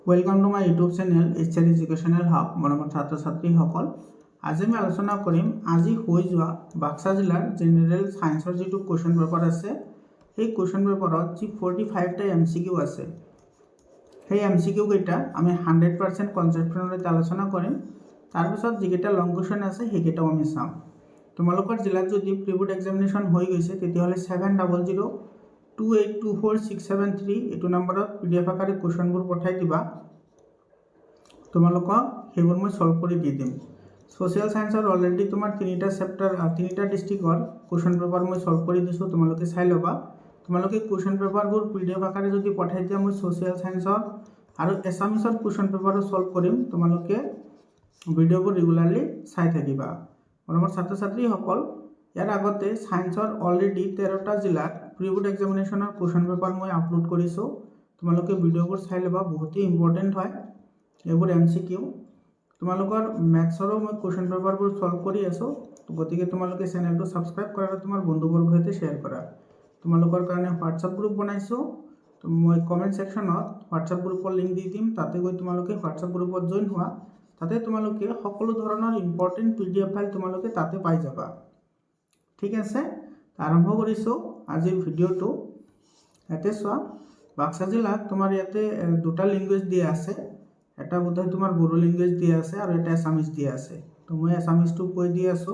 Welcome to my YouTube channel HR educational hub मरমৰ ছাত্ৰ ছাত্ৰীসকল আজি আমি আলোচনা কৰিম আজি হৈ যোৱা বাক্সা জিলাৰ জেনেৰেল সায়েন্সৰ যেটো কোৱেশ্চন পেপাৰ আছে সেই কোৱেশ্চন পেপাৰত যি 45 টা এমসিকিউ আছে সেই এমসিকিউ কেইটা আমি 100% কনসেপ্টত আলোচনা কৰিম তাৰ পিছত যিকেইটা লং কোৱেশ্চন আছে সেইকেইটাও আমি চাম তোমালোকৰ জিলাত যদি প্ৰি-বোৰ্ড এক্সামিনেশ্যন হৈ গৈছে তেতিয়াহলে 7002824673 এটো নম্বৰত পিডিএফ আকাৰে কোৱেশ্চনবোৰ পঠাই দিবা তোমালোকক হেবোৰ মই সলভ কৰি দি দিম সোশ্যাল সায়েন্সৰ অলৰেডি তোমাৰ তিনিটা চেপ্টাৰ তিনিটা ডিস্ট্ৰিক্টৰ কোৱেশ্চন পেপাৰ মই সলভ কৰি দিছো তোমালোকে চাই লবা তোমালোকে কোৱেশ্চন পেপাৰবোৰ পিডিএফ আকাৰে যদি পঠাই দিয়া মই সোশ্যাল সায়েন্সৰ আৰু এছামিছৰ কোৱেশ্চন পেপাৰো সলভ কৰিম তোমালোকে ভিডিঅ'বোৰ ৰেগুলাৰলি চাই থাকিবা মৰমৰ ছাত্ৰ ছাত্ৰীসকল ইয়াৰ আগতে সায়েন্সৰ অলৰেডি 13টা জিলাত প্ৰি-বোৰ্ড এক্সামিনেশ্যনৰ কোৱেশ্চন পেপাৰ মই আপলোড কৰিছো তোমালোকে ভিডিঅ'বোৰ চাই লবা বহুতই ইম্পৰ্টেন্ট হয় এবোৰ এমসিকিউ তোমালোকৰ ম্যাথছৰো মই কোৱেশ্চন পেপাৰবোৰ সলভ কৰি আছো গতিকে তোমালোকে চেনেলটো সাবস্ক্ৰাইব কৰা আৰু তোমাৰ বন্ধুবৰ্গৰ সৈতে শেয়াৰ কৰা তোমালোকৰ কাৰণে WhatsApp গ্ৰুপ বনাইছো মই কমেন্ট সেকশনত WhatsApp গ্ৰুপৰ লিংক দি দিম তাতে গৈ তোমালোকে WhatsApp গ্ৰুপত জয়েন হোৱা তাতে তোমালোকে সকলো ধৰণৰ ইম্পৰ্টেন্ট পিডিএফ ফাইল তোমালোকে তাতে পাই যাবা ঠিক আছে আৰম্ভ কৰিছো আজিৰ ভিডিঅ'টো এতে চোৱা বাক্সা জিলাত তোমাৰ ইয়াতে দুটা ল্যাঙ্গুৱেজ দিয়া আছে এটা বোধহয় তোমাৰ বড়ো ল্যাঙ্গুৱেজ দিয়া আছে আৰু এটা আসামিজ দিয়া আছে তো মই আসামিজটো কৈ দি আছো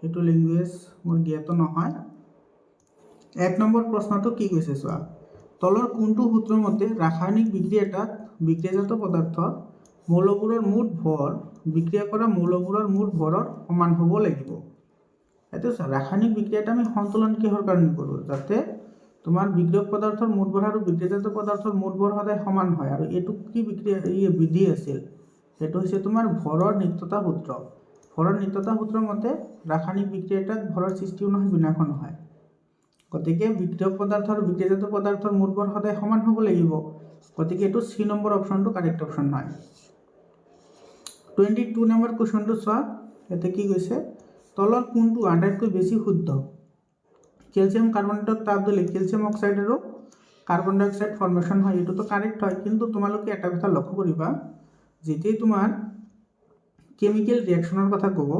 হেতু ল্যাঙ্গুৱেজ মোৰ জ্ঞাত নহয় এক নম্বৰ প্ৰশ্নটো কি কৈছে চোৱা তলৰ কোনটো সূত্ৰৰ মতে ৰাসায়নিক বিক্ৰিয়াত বিক্ৰিয়াজাত পদাৰ্থৰ মৌলবোৰৰ মুঠ ভৰ বিক্ৰিয়া কৰা মৌলবোৰৰ মুঠ ভৰৰ সমান হ'ব লাগিব এটো ৰাসায়নিক বিক্ৰিয়াত আমি সন্তুলন কিহৰ কাৰণে কৰো যাতে তোমাৰ বিক্ৰিয়ক পদাৰ্থৰ মুঠ ভৰ আৰু বিক্ৰিয়াজাত পদাৰ্থৰ মুঠ ভৰ সদায় সমান হয় আৰু এটো কি বিক্ৰিয়া বিধি আছিল এটো হৈছে তোমাৰ ভৰৰ নিত্যতা সূত্ৰ ভৰৰ নিত্যতা সূত্ৰৰ মতে ৰাসায়নিক বিক্ৰিয়াত ভৰৰ সৃষ্টি নহয় বিনাশ নহয় গতিকে বিক্ৰিয়ক পদাৰ্থ আৰু বিক্ৰিয়াজাত পদাৰ্থৰ মুঠ ভৰ সদায় সমান হ'ব লাগিব গতিকে এটো সি নম্বৰ অপচনটো কাৰেক্ট অপচন হয় 22 নম্বৰ কোৱেশ্চনটো চোৱা এতে কি কৈছে তলৰ কোনটো আটাইতকৈ বেছি শুদ্ধ ক্যালসিয়াম কাৰ্বনেটত তাপ দিলে ক্যালসিয়াম অক্সাইড আৰু কাৰ্বন ডাই অক্সাইড ফৰ্মেশন হয় এটো তো কাৰেক্ট হয় কিন্তু তোমালোকে এটা কথা লক্ষ্য কৰিবা যেতিয়াই তোমাৰ কেমিক্যাল ৰিঅ্যাকশনৰ কথা কব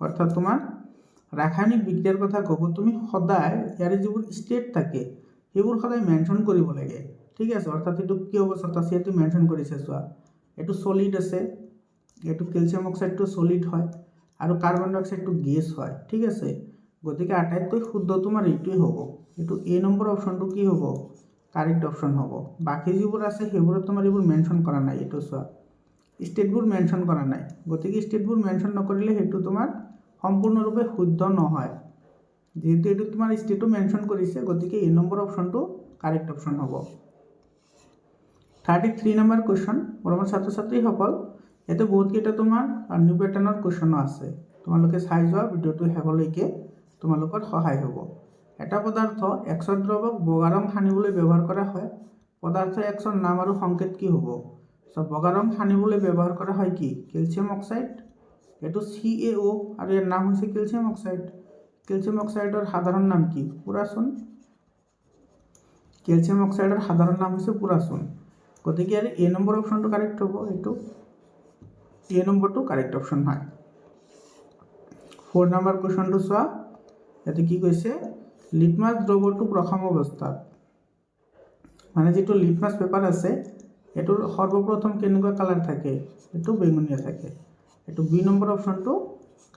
অৰ্থাৎ তোমাৰ ৰাসায়নিক বিক্ৰিয়াৰ কথা কব তুমি সদায় ইয়াৰ যিবোৰ স্টেট থাকে সেইবোৰ সদায় মেনশন কৰিব লাগে ঠিক আছে অৰ্থাৎ এটো কি অৱস্থাত আছে এটো মেনশন কৰিছে চোৱা এটো সলিড আছে এটো ক্যালসিয়াম অক্সাইডটো সলিড হয় আৰু কাৰ্বন ডাই অক্সাইডটো গ্যাস হয় ঠিক আছে গতিকে আটাইতকৈ শুদ্ধ তোমাৰ এইটোই হ'ব এটো এ নম্বৰ অপচনটো কি হ'ব কাৰেক্ট অপশন হ'ব বাকি যিবোৰ আছে সেইবোৰত তোমাৰ এইবোৰ মেনশন কৰা নাই এটো চোৱা স্টেটবোৰ মেনশন কৰা নাই গতিকে স্টেটবোৰ মেনশন নকৰিলে হেতু তোমাৰ সম্পূৰ্ণৰূপে শুদ্ধ নহয় যেহেতু এটো তোমাৰ স্টেটটো মেনশন কৰিছে গতিকে এ নম্বৰ অপশনটো কাৰেক্ট অপশন হ'ব 33 নম্বৰ কোৱেশ্চন মৰমৰ ছাত্ৰ ছাত্ৰীসকল এতে বহুত কেইটা তোমাৰ নিউ প্যাটাৰ্নৰ কোৱেশ্চন আছে তোমালোকে চাই যোৱা ভিডিওটো হেগলৈকে তোমালোকৰ সহায় হ'ব এটা পদাৰ্থ এক্সৰ দ্ৰৱক বগা ৰং সানিবলৈ ব্যৱহাৰ কৰা হয় পদাৰ্থ এক্সৰ নাম আৰু সংকেত কি হ'ব সব বগা ৰং সানিবলৈ ব্যৱহাৰ কৰা হয় কি ক্যালসিয়াম অক্সাইড এটো CaO আৰু ইয়াৰ নাম হৈছে ক্যালসিয়াম অক্সাইডৰ সাধাৰণ নাম কি পুৰাচুন ক্যালসিয়াম অক্সাইডৰ সাধাৰণ নাম হৈছে পুৰাচুন গতিকে আৰু এ নম্বৰ অপচনটো কাৰেক্ট হ'ব এটো এ নম্বৰটো কাৰেক্ট অপশন হয় 4 নম্বৰ কোৱেশ্চনটো চোৱা এতে কি কৈছে লিটমাছ দ্ৰৱটো প্ৰথম অৱস্থাত মানে যেটো লিটমাছ পেপাৰ আছে এটোৰ সৰ্বপ্ৰথম কেনেকুৱা কালাৰ থাকে এটো বেঙুনীয়া থাকে এটো বি নম্বৰ অপশনটো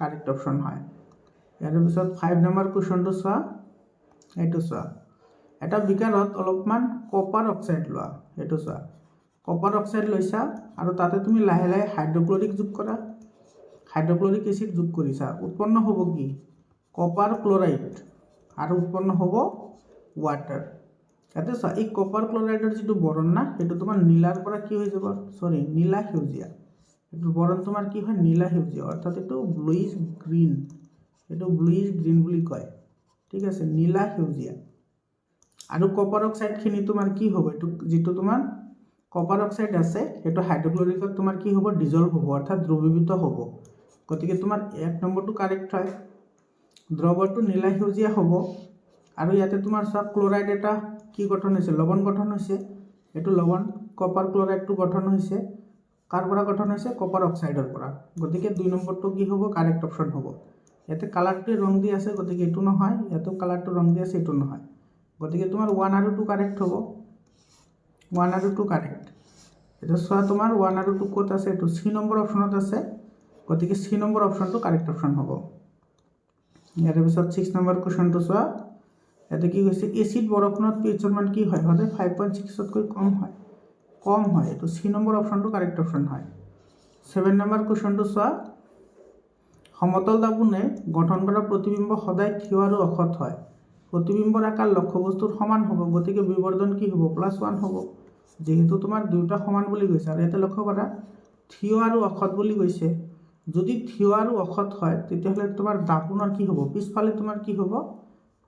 কাৰেক্ট অপশন হয় ইয়াৰ পিছত 5 নম্বৰ কোৱেশ্চনটো চোৱা এটো চোৱা এটা বিকাৰত অলপমান কপাৰ অক্সাইড লোৱা এটো চোৱা কপাৰ অক্সাইড লৈছা আৰু তাতে তুমি লাহে লাহে হাইড্ৰোক্লোৰিক যোগ কৰা হাইড্ৰোক্লোৰিক এসিড যোগ কৰিছা উৎপন্ন হ'ব কি কপাৰ ক্লোৰাইড আৰু উৎপন্ন হ'ব ওয়াটাৰ এতে চা এই কপাৰ ক্লোৰাইডৰ যেটো বৰণ না এটো তোমাৰ নীলাৰ পৰা কি হৈ যাব সৰি নীলা সেউজিয়া এটো বৰণ তোমাৰ কি হয় নীলা সেউজিয়া অৰ্থাৎ এটো ব্লুইশ গ্ৰীন বুলি কয় ঠিক আছে নীলা সেউজিয়া আৰু কপাৰ অক্সাইড খিনি তোমাৰ কি হ'ব এটো যেটো তোমাৰ কপাৰ অক্সাইড আছে এটো হাইড্ৰোক্লোৰিকত তোমাৰ কি হ'ব ডিজলভ হ'ব অৰ্থাৎ দ্ৰৱীভূত হ'ব গতিকে তোমাৰ এক নম্বৰটো কাৰেক্ট হয় দ্ৰৱটো নীলা সেউজিয়া হ'ব আৰু ইয়াতে তোমাৰ সব ক্লোৰাইড এটা কি গঠন হৈছে লবণ গঠন হৈছে এটো লবণ কপাৰ ক্লৰাইডটো গঠন হৈছে কাৰ পৰা গঠন হৈছে কপাৰ অক্সাইডৰ পৰা গতিকে 2 নম্বৰটো কি হ'ব কাৰেক্ট অপশ্যন হ'ব ইয়াতে কালাৰটোৱে ৰং দি আছে গতিকে এইটো নহয় ইয়াতো কালাৰটো ৰং দি আছে এইটো নহয় গতিকে তোমাৰ 1 আৰু 2 কাৰেক্ট হ'ব 1 আৰু 2 কাৰেক্ট এটা চোৱা তোমাৰ 1 আৰু 2 ক'ত আছে এইটো সি নম্বৰ অপশ্যনত আছে গতিকে সি নম্বৰ অপশ্যনটো কাৰেক্ট অপশ্যন হ'ব ইয়াৰ পিছত 6 নম্বৰ কোৱেশ্চনটো চোৱা ইয়াতে কি কৈছে এচিড বৰফনত পিএইচৰ মান কি হয় সদায় 5.6 তকৈ কম হয় এইটো সি নম্বৰ অপশ্যনটো কাৰেক্ট অপশ্যন হয় 7 নম্বৰ কোৱেশ্চনটো চোৱা সমতল দাপোনে গঠন কৰা প্ৰতিবিম্ব সদায় থিয় আৰু অখত হয় প্ৰতিবিম্বৰ আকাৰ লক্ষ্যবস্তুৰ সমান হ'ব গতিকে বিবৰ্ধন কি হ'ব +1 হ'ব যেহেতু তোমাৰ দুয়োটা সমান বুলি কৈছে আৰু এটা লক্ষ্য কৰা থিয় আৰু অখত বুলি কৈছে যদি থিয় আৰু অখত হয় তেতিয়াহ'লে তোমাৰ দাপোনৰ কি হ'ব পিছফালে তোমাৰ কি হ'ব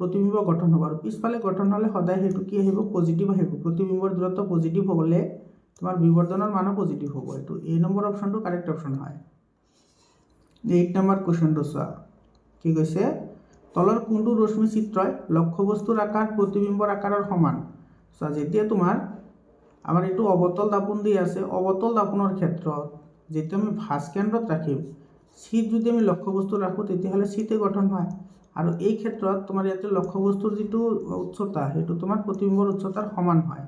প্ৰতিবিম্ব গঠন হ'ব আৰু পিছফালে গঠন হ'লে সদায় হেতু কি আহিব পজিটিভ আহিব প্ৰতিবিম্বৰ দূৰত্ব পজিটিভ হ'লে তোমাৰ বিবৰ্ধনৰ মানো পজিটিভ হ'ব এটো এ নম্বৰ অপশ্যনটো কাৰেক্ট অপশ্যন হয় 8 নম্বৰ কোৱেশ্চনটো চোৱা কি কৈছে তলৰ কোনটো ৰশ্মি চিত্ৰই লক্ষ্যবস্তুৰ আকাৰ প্ৰতিবিম্বৰ আকাৰৰ সমান চোৱা যেতিয়া তোমাৰ আমাৰ এইটো অবতল দাপোন দি আছে অবতল দাপোনৰ ক্ষেত্ৰত যেতিয়া আমি ভাঁজ কেন্দ্ৰত ৰাখিম সিত যদি আমি লক্ষ্যবস্তু ৰাখোঁ তেতিয়াহ'লে সিতে গঠন হয় আৰু এই ক্ষেত্ৰত তোমাৰ ইয়াতে লক্ষ্যবস্তুৰ যিটো উচ্চতা সেইটো তোমাৰ প্ৰতিবিম্বৰ উচ্চতাৰ সমান হয়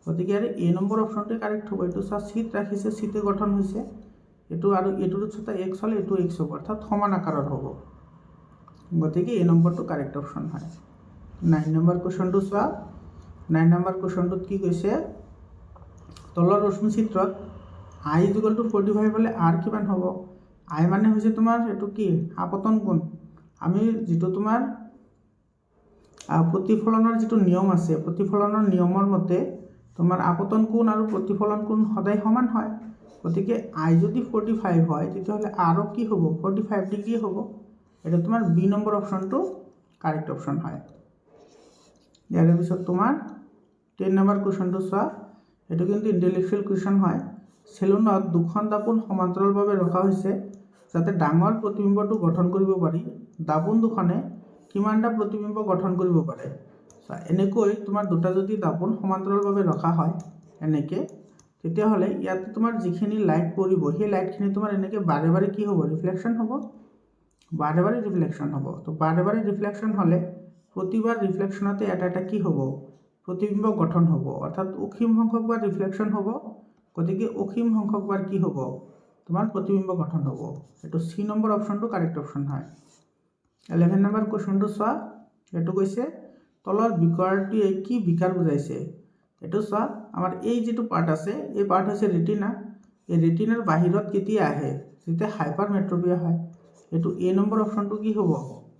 গতিকে আৰু এ নম্বৰ অপশ্যনটো কাৰেক্ট হ'ব এইটো চোৱা সিত ৰাখিছে সিতে গঠন হৈছে এইটো আৰু এইটোৰ উচ্চতা x হ'লে এইটো x হ'ব অৰ্থাৎ সমান আকাৰৰ হ'ব গতিকে এ নম্বৰটো কাৰেক্ট অপশ্যন হয় 9 নম্বৰ কোৱেশ্চনটো চোৱা 9 নম্বৰ কোৱেশ্চনটোত কি কৈছে তলৰ ৰশ্মি চিত্ৰত i = 45 হ'লে r কিমান হ'ব i মানে হৈছে তোমাৰ এইটো কি আপতন কোণ আমি যেটো তোমাৰ প্ৰতিফলনৰ যেটো নিয়ম আছে প্ৰতিফলনৰ নিয়মৰ মতে তোমাৰ আপতন কোণ আৰু প্ৰতিফলন কোণ সদায় সমান হয় গতিকে i যদি 45 হয় তেতিয়াহ'লে r কি হ'ব 45 ডিগ্ৰী হ'ব এটা তোমাৰ বি নম্বৰ অপশ্যনটো কাৰেক্ট অপশ্যন হয় ইয়াৰ পিছত তোমাৰ 10 নম্বৰ কোৱেশ্চনটো চোৱা এটো কিন্তু ইন্টেলেকচুৱেল কোৱেশ্চন হয় সেলুনত দুখন দাপোন সমান্তৰালভাৱে ৰখা হৈছে যাতে ডাঙৰ প্ৰতিবিম্বটো গঠন কৰিব পাৰি দাপোন দুখনে কিমানটা প্ৰতিবিম্ব গঠন কৰিব পাৰে এনেকৈ তোমাৰ দুটা যদি দাপোন সমান্তৰালভাৱে ৰখা হয় এনেকে তেতিয়াহ'লে ইয়াত তোমাৰ যিখিনি লাইট পৰিব সেই লাইটখিনি তোমাৰ এনেকে বাৰে বাৰে কি হ'ব ৰিফ্লেকশন হ'ব বাৰে বাৰে ৰিফ্লেকশন হ'ব তো বাৰে বাৰে ৰিফ্লেকশন হ'লে প্ৰতিবাৰ ৰিফ্লেকশনতে এটা কি হ'ব প্ৰতিবিম্ব গঠন হ'ব অৰ্থাৎ অসীম সংখ্যকবাৰ ৰিফ্লেকশন হ'ব গতিকে অসীম সংখ্যকবাৰ কি হ'ব তোমাৰ প্ৰতিবিম্ব গঠন হ'ব এটো সি নম্বৰ অপশ্যনটো কাৰেক্ট অপশ্যন হয় 11 নম্বৰ কোৱেশ্চনটো চোৱা এটো কৈছে তলৰ বিকাৰটোৱে কি বিকাৰ বুজাইছে এটো চোৱা আমাৰ এই যেটো পাৰ্ট আছে এই পাৰ্ট হৈছে ৰেটিনা এই ৰেটিনাৰ বাহিৰত কেতিয়া আহে যেতিয়া হাইপাৰমেট্ৰোপিয়া হয় এটো এ নম্বৰ অপশ্যনটো কি হ'ব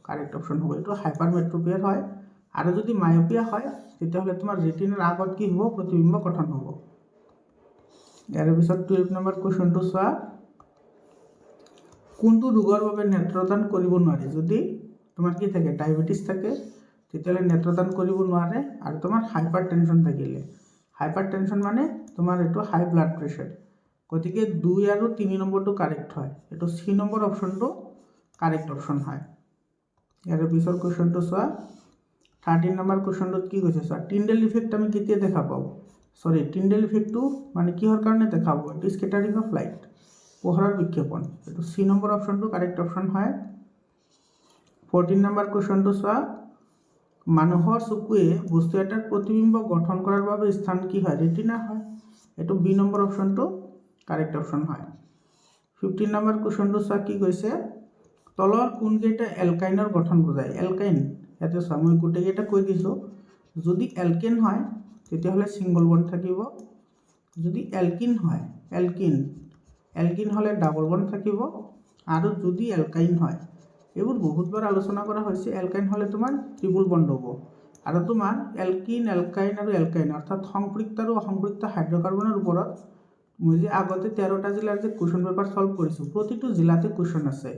কাৰেক্ট অপশ্যন হ'ব এটো হাইপাৰমেট্ৰোপিয়া হয় আৰু যদি মায়োপিয়া হয় তেতিয়াহ'লে তোমাৰ ৰেটিনাৰ আগত কি হ'ব প্ৰতিবিম্ব গঠন হ'ব ইয়াৰ পিছত 12 নম্বৰ কোৱেশ্চনটো চোৱা কোনটো ৰোগৰ বাবে নেত্ৰদান কৰিব নোৱাৰে যদি তোমাৰ কি থাকে ডায়াবেটিস থাকে তেতিয়াহ'লে নেত্ৰদান কৰিব নোৱাৰে আৰু তোমাৰ হাইপাৰটেনশন থাকিলে হাইপাৰটেনশন মানে তোমাৰ এটো হাই ব্লাড প্ৰেছাৰ গতিকে 2 আৰু 3 নম্বৰটো কাৰেক্ট হয় এটো সি নম্বৰ অপশ্যনটো কাৰেক্ট অপশ্যন হয় ইয়াৰ পিছৰ কোৱেশ্চনটো চোৱা 13 নম্বৰ কোৱেশ্চনটোত কি কৈছে চোৱা টিন্ডেল ইফেক্ট আমি কেতিয়া দেখা পাব সৰি টিন্ডেল ইফেক্টটো মানে কিহৰ কাৰণে দেখা পাব it is scattering of light পোহৰৰ বিক্ষেপণ এটো সি নম্বৰ অপশ্যনটো কাৰেক্ট অপশ্যন হয় 14 নম্বৰ কোৱেশ্চনটো চোৱা মানুহৰ চকুৱে বস্তু এটাৰ প্ৰতিবিম্ব গঠন কৰাৰ বাবে স্থান কি হয় ৰেটিনা হয় এটো বি নম্বৰ অপশ্যনটো কাৰেক্ট অপশ্যন হয় 15 নম্বৰ কোৱেশ্চনটো চোৱা কি কৈছে তলৰ কোনকেইটা এলকাইনৰ গঠন বুজায় এলকাইন এটো চোৱা মই গোটেইকেইটা কৈ দিছো যদি এলকেন হয় তেতিয়াহ'লে সিঙ্গল বন্ড থাকিব যদি এলকিন হয় এলকিন হলে ডাবল বন্ড থাকিব আৰু যদি এলকাইন হয় এবোৰ বহুতবাৰ আলোচনা কৰা হৈছে এলকাইন হলে তোমাৰ ট্ৰিপল বন্ড হ'ব আৰু তোমাৰ এলকিন এলকাইন আৰু এলকাইন অৰ্থাৎ সংপৃক্ত আৰু অসংপৃক্ত হাইড্ৰকাৰ্বনৰ ওপৰত মই যে আগতে 13টা জিলাৰ যে কোৱেশ্চন পেপাৰ সলভ কৰিছো প্ৰতিটো জিলাতে কোৱেশ্চন আছে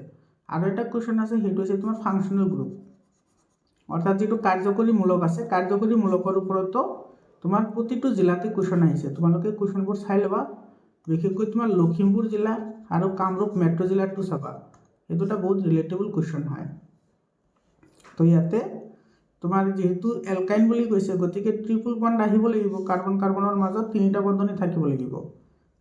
আৰু এটা কোৱেশ্চন আছে হেতু হৈছে তোমাৰ ফাংশনাল গ্ৰুপ অৰ্থাৎ যেটো কাৰ্যকৰীমূলক আছে কাৰ্যকৰীমূলকৰ ওপৰতো তোমাৰ প্ৰতিটো জিলাতে কোৱেশ্চন আহিছে তোমালোকে কোৱেশ্চনবোৰ চাই লবা বিশেষকৈ তোমাৰ লখিমপুৰ জিলা আৰু কামৰূপ মেট্ৰ' জিলাটো চাবা এই দুটা বহুত ৰিলেটেবল কোৱেশ্চন হয় তো ইয়াতে তোমাৰ যেহেতু এলকাইন বুলি কৈছে গতিকে ট্ৰিপল বন্ড আহিব লাগিব, কাৰ্বন কাৰ্বনৰ মাজত তিনিটা বন্ধনী থাকিব লাগিব।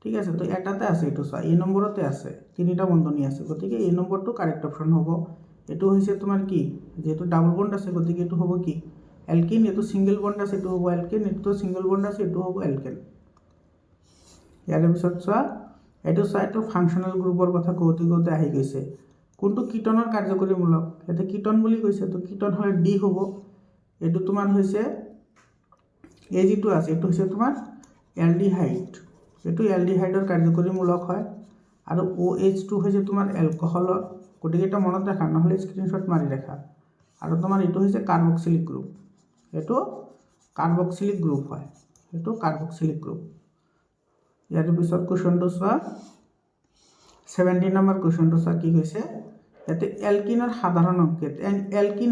ঠিক আছে, তো এটাতে আছে, এইটো চোৱা এই নম্বৰতে আছে, তিনিটা বন্ধনী আছে, গতিকে এই নম্বৰটো কাৰেক্ট অপশ্যন হ'ব। এইটো হৈছে তোমাৰ কি, যেহেতু ডাবল বন্ড আছে গতিকে এইটো হ'ব কি এলকিন, এইটো ছিংগল বন্ড আছে এইটো হ'ব এলকেন, এইটো ছিংগল বন্ড আছে এইটো হ'ব এলকেন। ইয়াৰ পিছত চোৱা এইটো ফাংচনেল গ্ৰুপৰ কথা কওঁতে আহি গৈছে। কোনটো কীটনৰ কাৰ্যকৰীমূলক, ইয়াতে কীটন বুলি কৈছে, তো কীটন হ'লে ডি হ'ব। এইটো তোমাৰ হৈছে এই যিটো আছে এইটো হৈছে তোমাৰ এলডিহাইড, এইটো এলডিহাইডৰ কাৰ্যকৰীমূলক হয়। আৰু OH2 হৈছে তোমাৰ এলকহলৰ, গতিকে এটা মনত ৰাখা, নহ'লে স্ক্ৰীনশ্বট মাৰি ৰাখা। আৰু তোমাৰ এইটো হৈছে কাৰ্বক্সিলিক গ্ৰুপ, এইটো কাৰ্বক্সিলিক গ্ৰুপ হয়, এইটো কাৰ্বক্সিলিক গ্ৰুপ। ইয়াৰ পিছত কুৱেশ্যনটো চোৱা 17 নম্বৰ কুৱেশ্যনটো চোৱা কি কৈছে, ইয়াতে এলকিনৰ সাধাৰণ সংকেত, এলকিন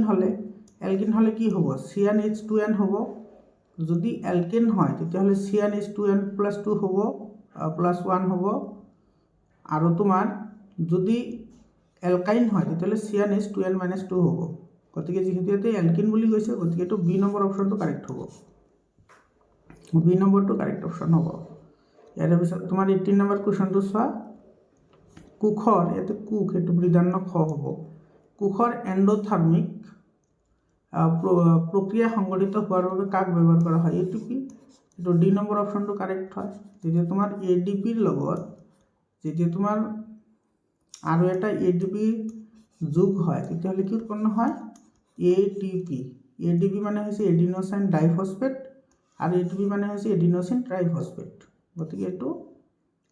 হ'লে কি হ'ব CnH2n হ'ব। যদি এলকেন হয় তেতিয়াহ'লে CnH2n+2 হ'ব +1 হ'ব। আৰু তোমাৰ যদি এলকাইন হয় তেতিয়াহ'লে CnH2n-2 হ'ব। গতিকে যিহেতু ইয়াতে এলকিন বুলি কৈছে গতিকে এইটো বি নম্বৰ অপশ্যনটো কাৰেক্ট হ'ব, বি নম্বৰটো কাৰেক্ট অপশ্যন হ'ব। ইয়াৰ পিছত তোমাৰ 18 নম্বৰ কুৱেশ্যনটো চোৱা, কোষৰ, ইয়াতে কোষ এইটো বৃদ্ধান্ন খ হ'ব, কোষৰ এণ্ডোথাৰ্মিক প্ৰক্ৰিয়া সংঘটিত হোৱাৰ বাবে কাক ব্যৱহাৰ কৰা হয়, ATP, এইটো ডি নম্বৰ অপশ্যনটো কাৰেক্ট হয়। যেতিয়া তোমাৰ ADPৰ লগত যেতিয়া তোমাৰ আৰু এটা ADP যোগ হয় তেতিয়াহ'লে কি উৎপন্ন হয় ATP। ADP মানে হৈছে এডিনোচাইন ডাইফসফেট আৰু ATP মানে হৈছে এডিনোচিন ট্ৰাইফসফেট, গতিকে এইটো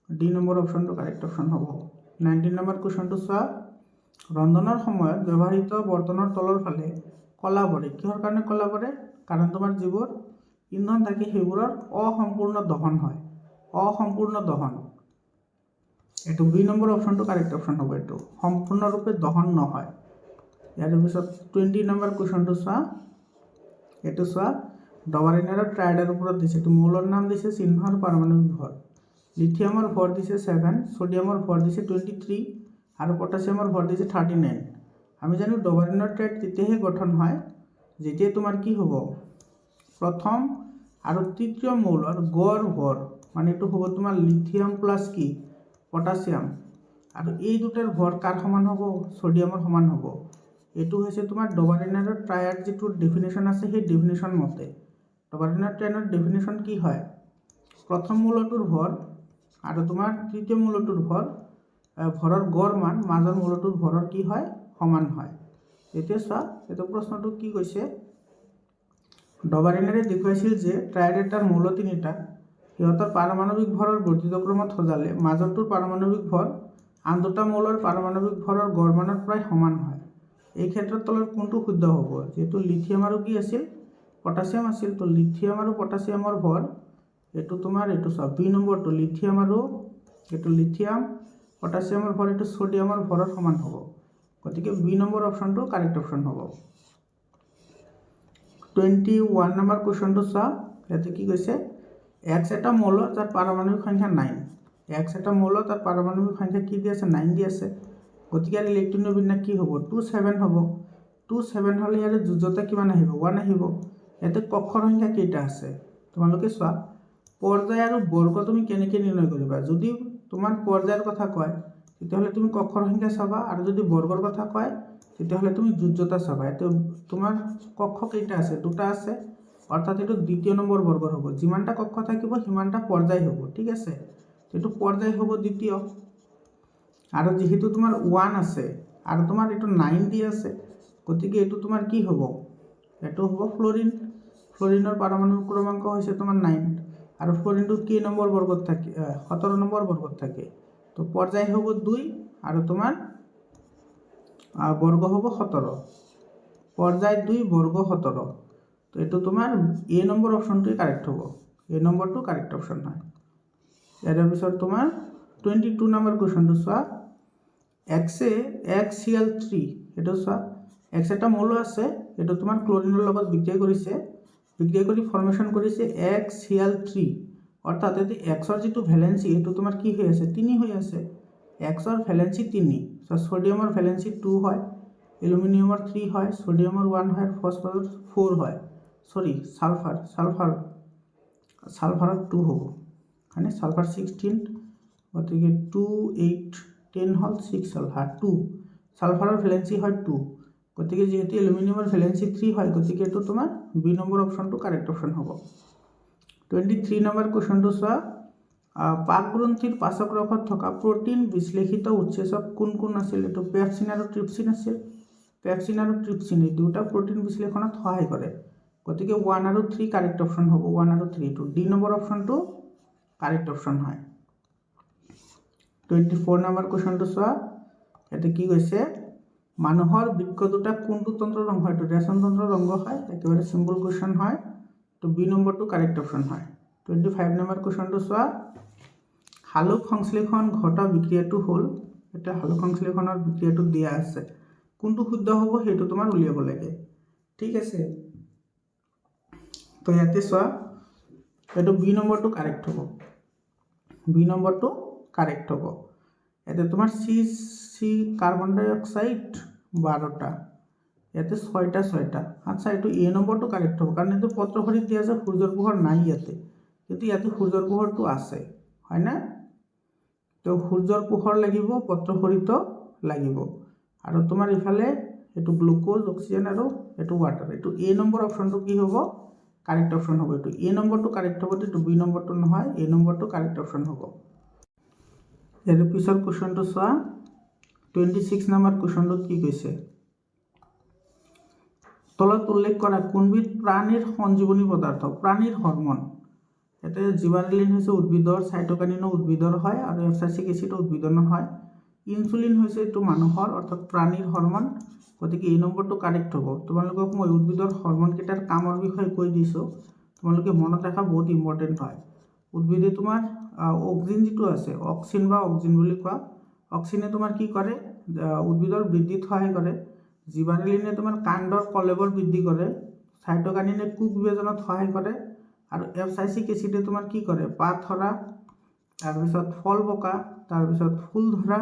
ডি নম্বৰ অপশ্যনটো কাৰেক্ট অপশ্যন হ'ব। 19 নম্বৰ কুৱেশ্যনটো চোৱা, ৰন্ধনৰ সময়ত ব্যৱহৃত বৰ্তনৰ তলৰ ফালে কলা পৰে, কিহৰ কাৰণে কলা পৰে, কাৰণ তোমাৰ যিবোৰ ইন্ধন থাকে সেইবোৰৰ অসম্পূৰ্ণ দহন হয়, অসম্পূৰ্ণ দহন, এইটো বি নম্বৰ অপশ্যনটো কাৰেক্ট অপশ্যন হ'ব, এইটো সম্পূৰ্ণৰূপে দহন নহয়। ইয়াৰ পিছত 20 নম্বৰ কুৱেশ্যনটো চোৱা, এইটো চোৱা ডবাৰিনাৰ ট্ৰাইডৰ ওপৰত দিছে, এইটো মৌলৰ নাম দিছে, চিহ্নৰ পাৰমাণৱিক ভৰ, লিথিয়ামৰ ভৰ দিছে 7, সোডিয়ামৰ ভৰ দিছে 23 আৰু পটাছিয়ামৰ ভৰ দিছে 39। আমি জানো ডবাৰিনাৰ ট্ৰাইড তেতিয়াহে গঠন হয় যেতিয়া তোমাৰ কি হ'ব প্ৰথম আৰু তৃতীয় মৌলৰ গড় ভৰ, মানে এইটো হ'ব তোমাৰ লিথিয়াম প্লাছ কি পটাছিয়াম, আৰু এই দুটাৰ ভৰ কাৰ সমান হ'ব, সোডিয়ামৰ সমান হ'ব। এইটো হৈছে তোমাৰ ডবাৰিনাৰ ট্ৰায়াড যিটো ডেফিনেশ্যন আছে সেই ডেফিনেশ্যন মতে ডবাৰিনাৰ ট্ৰায়াডৰ ডেফিনেশ্যন কি হয়, প্ৰথম মৌলটোৰ ভৰ আৰু তোমাৰ তৃতীয় মৌলটোৰ ভৰৰ গড় মান মাজৰ মৌলটোৰ ভৰৰ কি হয় সমান হয়। এতিয়া চোৱা এইটো প্ৰশ্নটো কি কৈছে, ডবাৰিনাৰে দেখুৱাইছিল যে ট্ৰায়াড এটাৰ মৌল তিনিটা, সিহঁতৰ পাৰমাণৱিক ভৰৰ বৰ্ধিত ক্ৰমত সজালে মাজৰটোৰ পাৰমাণৱিক ভৰ আন দুটা মৌলৰ পাৰমাণৱিক ভৰৰ গড় মানৰ প্ৰায় সমান হয়। এই ক্ষেত্ৰত তলৰ কোনটো শুদ্ধ হ'ব, যিহেতু লিথিয়াম আৰু কি আছিল পটাছিয়াম আছিল, তো লিথিয়াম আৰু পটাছিয়ামৰ ভৰ এইটো তোমাৰ এইটো চোৱা বি নম্বৰটো লিথিয়াম আৰু এইটো লিথিয়াম পটাছিয়ামৰ ভৰ এইটো সোডিয়ামৰ ভৰৰ সমান হ'ব, গতিকে বি নম্বৰ অপশ্যনটো কাৰেক্ট অপশ্যন হ'ব। 21 নম্বৰ কুৱেশ্যনটো চোৱা, ইয়াতে কি কৈছে, এক্স এটা মৌল যাৰ পাৰমাণৱিক সংখ্যা 9, এক্স এটা মৌল তাৰ পাৰমাণৱিক সংখ্যা কি দি আছে 9 দি আছে, গতিকে ইয়াৰ ইলেক্ট্ৰনৰ বিন্যাস কি হ'ব 27 হ'ব। 27 হ'লে ইয়াৰ যোজ্যতা কিমান আহিব 1 আহিব। ইয়াতে কক্ষৰ সংখ্যা কেইটা আছে তোমালোকে চোৱা, পৰ্যায় আৰু বৰ্গ তুমি কেনেকৈ নিৰ্ণয় কৰিবা, যদি তোমাৰ পৰ্যায়ৰ কথা কয় তেতিয়াহ'লে তুমি কক্ষৰ সংখ্যা চাবা, আৰু যদি বৰ্গৰ কথা কয় তেতিয়াহ'লে তুমি যোজ্যতা চাবা। এইটো তোমাৰ কক্ষ কেইটা আছে, দুটা আছে, অৰ্থাৎ এইটো দ্বিতীয় নম্বৰ বৰ্গৰ হ'ব, যিমানটা কক্ষ থাকিব সিমানটা পৰ্যায় হ'ব, ঠিক আছে, এইটো পৰ্যায় হ'ব দ্বিতীয়। আৰু যিহেতু তোমাৰ 1 আছে আৰু তোমাৰ এইটো 9 দি আছে গতিকে এইটো তোমাৰ কি হ'ব, এইটো হ'ব ফ্ল'ৰিন, ফ্ল'ৰিনৰ পাৰমাণৱিক ক্ৰমাংক হৈছে তোমাৰ 9 আৰু ফ্ল'ৰিনটো কেই নম্বৰ বৰ্গত থাকে 17 নম্বৰ বৰ্গত থাকে, তো পৰ্যায় হ'ব 2 আৰু তোমাৰ বৰ্গ হ'ব 17, পৰ্যায় 2 বৰ্গ 17, তো এইটো তোমাৰ এ নম্বৰ অপশ্যনটোৱে কাৰেক্ট হ'ব, এ নম্বৰটো কাৰেক্ট অপশ্যন হয়। ইয়াৰ পিছত তোমাৰ 22 নম্বৰ কুৱেশ্যনটো চোৱা, XaCl3, এইটো চোৱা এক্স এটা মৌল আছে, এইটো তোমাৰ ক্লৰিনৰ লগত বিক্ৰিয়া কৰিছে, বিক্ৰিয়া কৰি ফৰ্মেশ্যন কৰিছে XCl3, অৰ্থাৎ এইটো এক্সৰ যিটো ভেলেঞ্চি এইটো তোমাৰ কি হৈ আছে 3 হৈ আছে, এক্সৰ ভেলেঞ্চি 3, চ' সোডিয়ামৰ ভেলেঞ্চি 2 হয়, এলুমিনিয়ামৰ 3 হয়, সোডিয়ামৰ 1 হয়, ফসফৰাছৰ 4 হয়, সৰি সালফাৰৰ 2 হ'ব, হয়নে? সালফাৰ 16, গতিকে 2 8 10 হ'ল 6 হ'ল, 2 সালফাৰৰ ভেলেন্সি হয় 2, গতিকে যেহেতু এলুমিনিয়ামৰ ভেলেন্সি 3 হয়, গতিকে এইটো তোমাৰ বি নম্বৰ অপশ্যনটো কাৰেক্ট অপশ্যন হ'ব। 23 নম্বৰ কুৱেশ্যনটো চোৱা, পাকগ্ৰন্থিৰ পাচক ৰসত থকা প্ৰটিন বিশ্লেষিত উৎসেচক কোন কোন আছিল? এইটো পেপচিন আৰু ট্ৰিপচিন আছিল। পেপচিন আৰু ট্ৰিপচিন এই দুটা প্ৰটিন বিশ্লেষণত সহায় কৰে, গতিকে 1 আৰু 3 কাৰেক্ট অপশ্যন হ'ব। 1 আৰু 3 টো ডি নম্বৰ অপশ্যনটো কাৰেক্ট অপশ্যন হয়। 24 নম্বৰ কুৱেশ্যনটো চোৱা, ইয়াতে কি কৈছে, মানুহৰ বৃক্ক দুটা কোনটো তন্ত্ৰৰ অংগ? এইটো ৰেচন তন্ত্ৰৰ অংগ হয়, একেবাৰে চিম্পল কুৱেশ্যন হয়, তো বি নম্বৰটো কাৰেক্ট অপশ্যন হয়। 25 নম্বৰ কুৱেশ্যনটো চোৱা, হালুক সংশ্লেষণ ঘটা বিক্ৰিয়াটো হ'ল, এটা হালুক সংশ্লেষণৰ বিক্ৰিয়াটো দিয়া আছে, কোনটো শুদ্ধ হ'ব সেইটো তোমাৰ উলিয়াব লাগে, ঠিক আছে? তো ইয়াতে চোৱা, এইটো বি নম্বৰটো কাৰেক্ট হ'ব, বি নম্বৰটো কাৰেক্ট হ'ব। ইয়াতে তোমাৰ চি কাৰ্বন ডাই অক্সাইড 12টা, ইয়াতে 6টা। আচ্ছা, এইটো এ নম্বৰটো কাৰেক্ট হ'ব, কাৰণ এইটো পত্ৰখৰিত দিয়া আছে, সূৰ্যৰ পোহৰ নাই ইয়াতে, কিন্তু ইয়াতে সূৰ্যৰ পোহৰটো আছে, হয় না? তো সূৰ্যৰ পোহৰ লাগিব, পত্ৰখৰিত লাগিব, আৰু তোমাৰ ইফালে এইটো গ্লুকোজ, অক্সিজেন আৰু এইটো ৱাটাৰ, এইটো এ নম্বৰ অপশ্যনটো কি হ'ব? কাৰেক্ট অপশ্যন হ'ব। এইটো এ নম্বৰটো কাৰেক্ট হ'ব, এইটো বি নম্বৰটো নহয়, এ নম্বৰটো কাৰেক্ট অপশ্যন হ'ব। ইয়াৰ পিছৰ কুৱেশ্যনটো চোৱা, 26 নম্বৰ কুৱেশ্যনটোত কি কৈছে, তলত উল্লেখ কৰা কোনবিধ প্ৰাণীৰ সঞ্জীৱনী পদাৰ্থ, প্ৰাণীৰ হৰমন? ইয়াতে জিবাৰেলিন হৈছে উদ্ভিদৰ, চাইটোকাইনিনো উদ্ভিদৰ হয়, আৰু এফচাইচিক এচিডো উদ্ভিদৰ হয়। ইনচুলিন হৈছে এইটো মানুহৰ, অৰ্থাৎ প্ৰাণীৰ হৰমন, গতিকে এই নম্বৰটো কাৰেক্ট হ'ব। তোমালোকক মই উদ্ভিদৰ হৰমনকেইটাৰ কামৰ বিষয়ে কৈ দিছোঁ, তোমালোকে মনত ৰাখা, বহুত ইম্পৰ্টেণ্ট হয়। উদ্ভিদে তোমাৰ অক্সিন যিটো আছে, অক্সিন বা অক্সিন বুলি কোৱা, অক্সিনে তোমাৰ কি কৰে? উদ্ভিদৰ বৃদ্ধিত সহায় কৰে। জিবাৰেলিনে তোমাৰ কাণ্ডৰ কলেবৰ বৃদ্ধি কৰে, চাইটোকাইনিনে কোষ বিভাজনত সহায় কৰে, আৰু এফচাইচিক এচিডে তোমাৰ কি কৰে? পাত ধৰা, তাৰপিছত ফল পকা, তাৰপিছত ফুল ধৰা,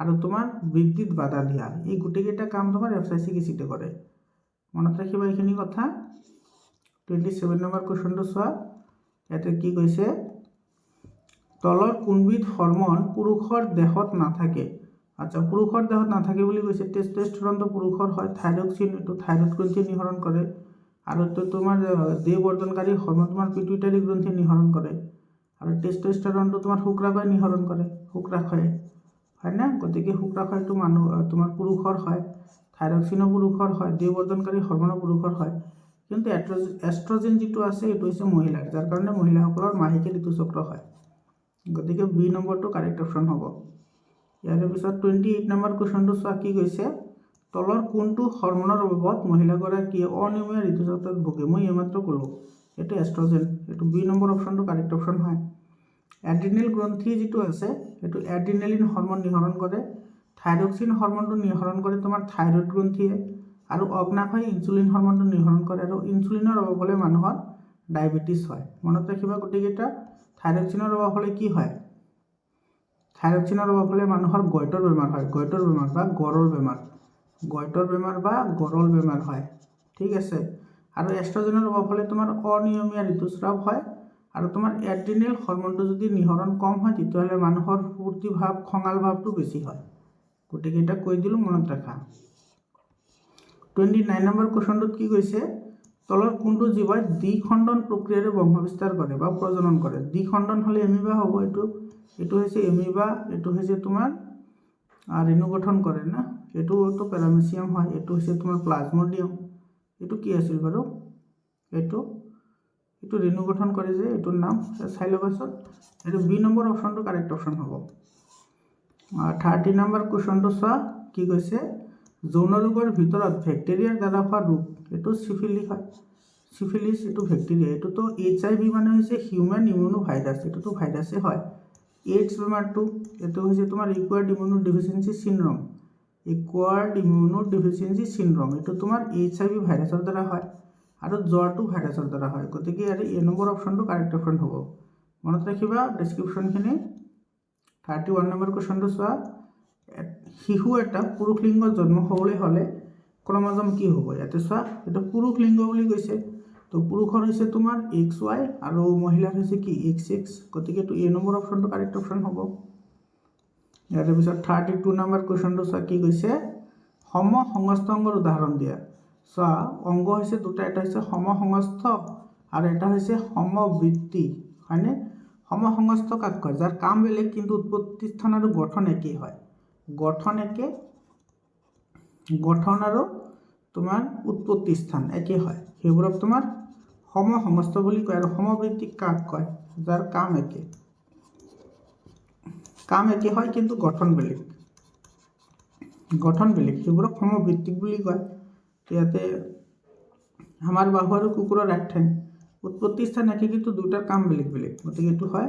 আৰু তোমাৰ বৃদ্ধিত বাধা দিয়া, এই গোটেইকেইটা কাম তোমাৰ এফচাইচিক এচিডে কৰে, মনত ৰাখিবা এইখিনি কথা। 27 নম্বৰ কুৱেশ্যনটো চোৱা, ইয়াতে কি কৈছে, তলৰ কোনবিধ হৰমন পুৰুষৰ দেহত নাথাকে? আচ্ছা, পুৰুষৰ দেহত নাথাকে বুলি কৈছে, টেষ্টষ্টেৰনটো পুৰুষৰ হয়, থাইৰক্সিন এইটো থাইৰয়ড গ্ৰন্থিয়ে নিঃসৰণ কৰে, আৰু এইটো তোমাৰ দেহ বৰ্ধনকাৰী হৰমন তোমাৰ পিটুইটাৰী গ্ৰন্থিয়ে নিঃসৰণ কৰে, আৰু টেষ্টষ্টেৰনটো তোমাৰ শুক্ৰাশয়ে নিঃসৰণ কৰে, শুক্ৰাশয়ে, হয় না? গতিকে শুক্ৰাশয়টো মানুহ তোমাৰ পুৰুষৰ হয়, থাইৰক্সিনো পুৰুষৰ হয়, দেহ বৰ্ধনকাৰী হৰমনো পুৰুষৰ হয়, কিন্তু এষ্ট্ৰজেন যিটো আছে এইটো হৈছে মহিলাৰ, যাৰ কাৰণে মহিলাসকলৰ মাহেকীয়া ঋতুচক্ৰ হয়, গতিকে বি নম্বৰটো কাৰেক্ট অপশ্যন হ'ব। ইয়াৰ পিছত 28 নম্বৰ কুৱেশ্যনটো চোৱা, কি কৈছে, তলৰ কোনটো হৰমনৰ অভাৱত মহিলাগৰাকীয়ে অনিয়মীয়া ঋতুচক্ৰত ভোগে? মই এইমাত্ৰ ক'লোঁ, এইটো এষ্ট্ৰজেন, এইটো বি নম্বৰ অপশ্যনটো কাৰেক্ট অপশ্যন হয়। এড্ৰিনেল গ্ৰন্থি যিটো আছে, এইটো এড্ৰিনেলিন হৰমন নিঃসৰণ কৰে, থাইৰক্সিন হৰমনটো নিঃসৰণ কৰে তোমাৰ থাইৰয়ড গ্ৰন্থিয়ে, আৰু অগ্নাশয়ে ইনচুলিন হৰমনটো নিঃসৰণ কৰে, আৰু ইনচুলিনৰ অভাৱ হ'লে মানুহৰ ডায়েবেটিছ হয়, মনত ৰাখিবা গোটেইকেইটা। থাইৰক্সিনৰ অভাৱ হ'লে কি হয়? থাইৰক্সিনৰ অভাৱ হ'লে মানুহৰ গইটৰ বেমাৰ হয়, গইটৰ বেমাৰ বা গৰল বেমাৰ, গইটৰ বেমাৰ বা গৰল বেমাৰ হয়, ঠিক আছে? আৰু এষ্ট্ৰজেনৰ অভাৱ হ'লে তোমাৰ অনিয়মীয়া ঋতুস্ৰাৱ হয়, আৰু তোমাৰ এড্ৰিনেল হৰমনটো যদি নিঃসৰণ কম হয়, তেতিয়াহ'লে মানুহৰ ফূৰ্তি ভাৱ, খঙাল ভাৱটো বেছি হয়, গোটেইকেইটা কৈ দিলোঁ, মনত ৰাখা। 29 নম্বৰ কুৱেশ্যনটোত কি কৈছে, তলৰ কোনটো জীৱই দ্বিখণ্ডন প্ৰক্ৰিয়াৰে বংশবিস্তাৰ কৰে বা প্ৰজনন কৰে? দ্বিখণ্ডন হ'লে এমিবা হ'ব, এইটো হৈছে এমিবা, এইটো হৈছে তোমাৰ ৰেণু গঠন কৰে না, এইটো পেৰামেচিয়াম হয়, এইটো হৈছে তোমাৰ প্লাজমডিয়াম, এইটো কি আছিল বাৰু? এইটো ৰেণু গঠন কৰে যে, এইটোৰ নাম চাই ল'বাচোন, এইটো বি নম্বৰ অপশ্যনটো কাৰেক্ট অপশ্যন হ'ব। 30 নম্বৰ কুৱেশ্যনটো চোৱা, কি কৈছে, যৌন ৰোগৰ ভিতৰত বেক্টেৰিয়াৰ দ্বাৰা হোৱা ৰোগ, এইটো চিফিলিছ হয়, চিফিলিছ এইটো বেক্টেৰিয়া, এইটোতো HIV মানে হৈছে হিউমেন ইমিউনো ভাইৰাছ, এইটোতো ভাইৰাছে হয়। এইডছ বেমাৰটো, এইটো হৈছে তোমাৰ একুৱাৰ্ড ইমিউনো ডিফিচিয়েঞ্চি চিনড্ৰম, একুৱাৰ্ড ইমিউনো ডিফিচিয়েঞ্চি চিনড্ৰম, এইটো তোমাৰ HIV ভাইৰাছৰ দ্বাৰা হয়, আৰু জ্বৰটো ভাইৰাছৰ দ্বাৰা হয়, গতিকে ইয়াৰে এ নম্বৰ অপশ্যনটো কাৰেক্ট অপশ্যন হ'ব, মনত ৰাখিবা ডেছক্ৰিপশ্যনখিনি। 31 নম্বৰ কুৱেশ্যনটো চোৱা, শিশু এটা পুৰুষ লিংগত জন্ম হ'বলৈ হ'লে ক্ৰমজম কি হ'ব? ইয়াতে চোৱা, এইটো পুৰুষ লিংগ বুলি কৈছে, তো পুৰুষৰ হৈছে তোমাৰ XY আৰু মহিলাৰ হৈছে কি XX, গতিকে এইটো এ নম্বৰ অপশ্যনটো কাৰেক্ট অপশ্যন হ'ব। ইয়াৰ পিছত 32 নম্বৰ কুৱেশ্যনটো চোৱা কি কৈছে, সমসংস্থ অংগৰ উদাহৰণ দিয়া। চোৱা, অংগ হৈছে দুটা, এটা হৈছে সমসংস্থ আৰু এটা হৈছে সমবৃত্তি, হয়নে? সমসংস্থ কাক কয়? যাৰ কাম বেলেগ কিন্তু উৎপত্তি স্থান আৰু গঠন একেই হয়। গঠন একে, গঠন আৰু তোমাৰ উৎপত্তি স্থান একে হয়, সেইবোৰক তোমাৰ সমসংস্থ বুলি কয়। আৰু সমবৃত্তি কাক কয়? যাৰ কাম একে, কাম একে হয় কিন্তু গঠন বেলেগ, গঠন বেলেগ, সেইবোৰক সমবৃত্তিক বুলি কয়। ইয়াতে আমাৰ বাহু আৰু কুকুৰৰ এক ঠেং, উৎপত্তি স্থান একে কিন্তু দুটাৰ কাম বেলেগ বেলেগ, গতিকে এইটো হয়